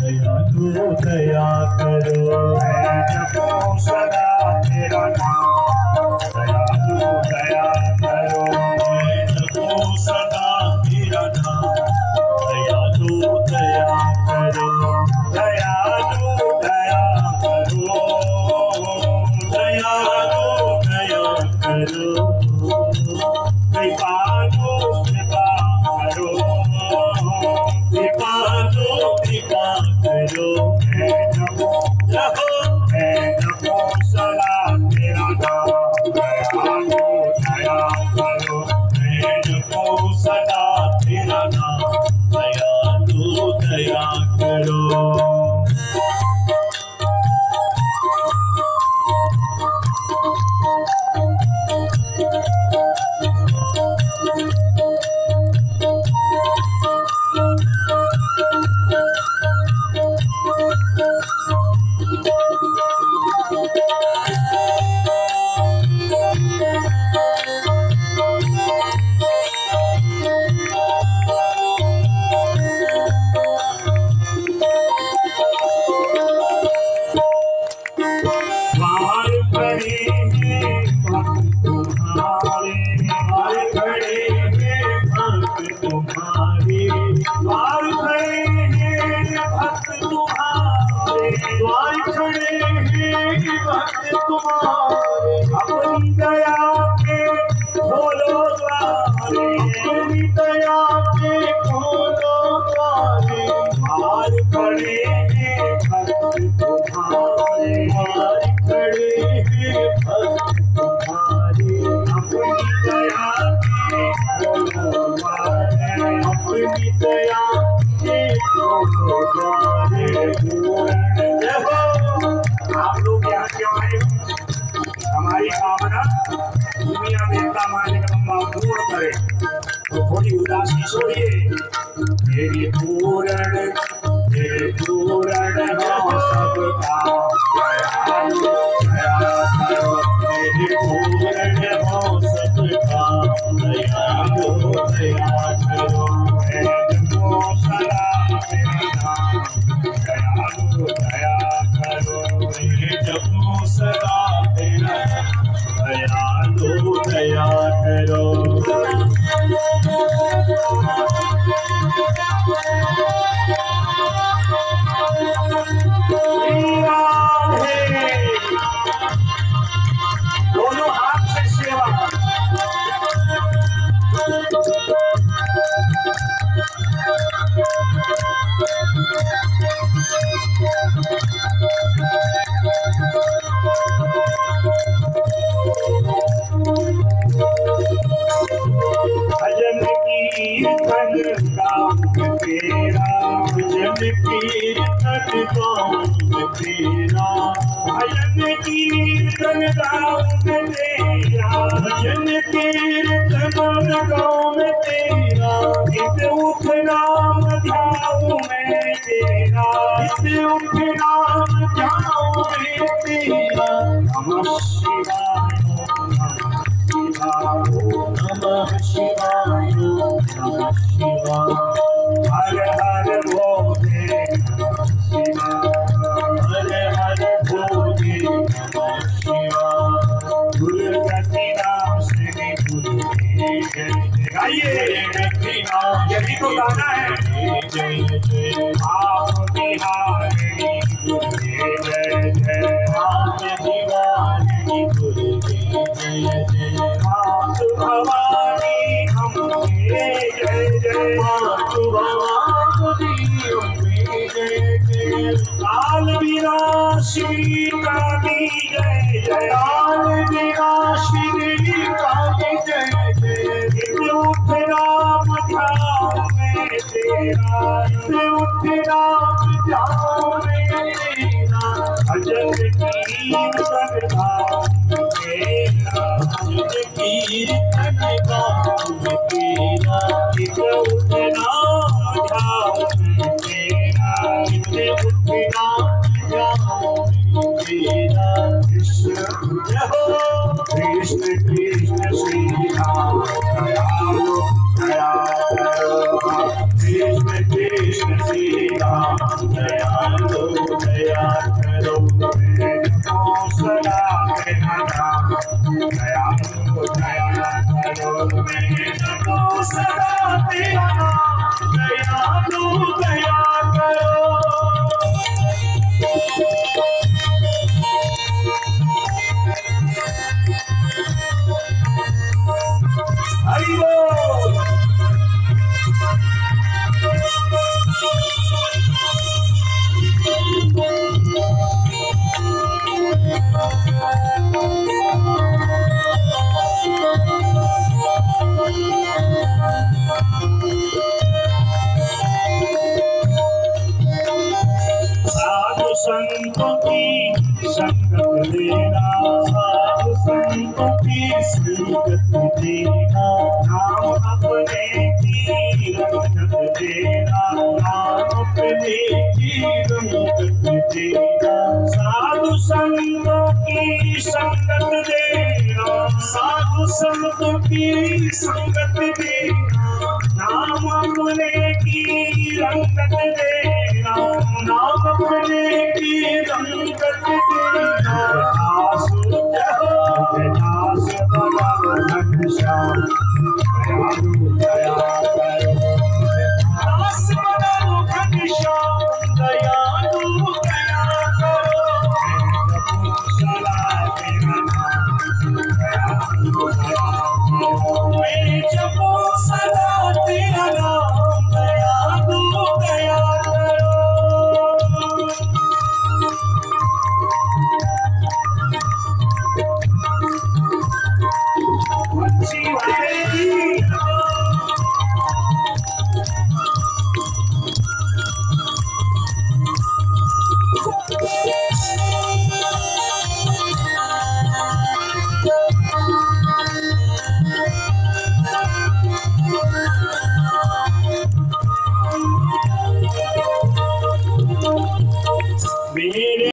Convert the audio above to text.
दयालु दया करो। मैं जपूं सदा तेरा नाम, दयालु दया करो। मैं जपूं सदा तेरा नाम, दयालु दया करो। दयालु दया करो, दयालु दया करो। कृपालु कृपा करो, कृपालु कृपा करो। मैं नमो सदा तेरा नाम, दयालु दया करो। मैं नमो सदा तेरा नाम, दयालु दया करो। अपनी दया के खोलो द्वारे, अपनी दया के खोलो द्वारे। हार खड़े हैं भक्त तुम्हारे, हार खड़े हैं भक्त तुम्हारे। अपनी दया के खोलो द्वारे, अपनी दया के खोलो द्वारे। आप लोग यहाँ क्यों आए? हमारी कामना दुनिया देवता मालिकम्मा पूर्ण करे, तो थोड़ी उदासी छोड़िए। मेरी पूर्ण हो सबका दयालु दया करो। मेरी पूर्ण हो सबका दयालु दया करो। मैं नमो सदा तेरा नाम, दयालु दया करो। मैं जपूं सदा तेरा नाम, दयालु दया करो। दोनों हाथ से सेवा। भजन कीर्तन गाँव तेरा, भजन कीर्तन गाँव तेरा। भजन कीर्तन गाँव तेरा, भजन कीर्तन गाँव तेरा। इत उठ नाम ध्याऊं मैं तेरा, इत उठ नाम ध्याऊं मैं तेरा। नमः शिवाय नमः शिवाय नमः शिवाय। हर हर भोले नमः शिवाय, हर हर भोले नमः शिवाय। दुर्गति नाम से गाइए, यही तो गाना है। जय जय आप बिहारी गुरुदेव, जय जय आप बिहारी गुरुदेव, जय जय मात भवानी अम्बे, जय जय मात भवानी अम्बे, जय जय काल विनाशिनी काली, जय जय काल विनाशिनी काली, जय जय। उठ राम ध्यान में तेरा, उठ राम ध्यान में तेरा। भजन कीर्तन गाँव तेरा, भजन कीर्तन गाँव तेरा। इत उठ राम ध्यान में तेरा, इत उठ राम ध्यान में तेरा। कृष्ण कृष्ण श्री राम दयालु दया करो। कृष्ण कृष्ण श्री राम दया दया करो मेरे सदा कहना दयालु दया करो मेरे सदा कहना दयालु दया करो। हरि बोल। साधु संतों की संगत लेना, साधु संतों की संगत देना, नाम अपने की रंगत देना, नाम अपने की रंगत देना। साधु संतों की संगत देना, साधु संतों की संगत देना, नाम अपने की रंगत देना, नाम अपने की रंगत देना। दास बड़ा घनश्याम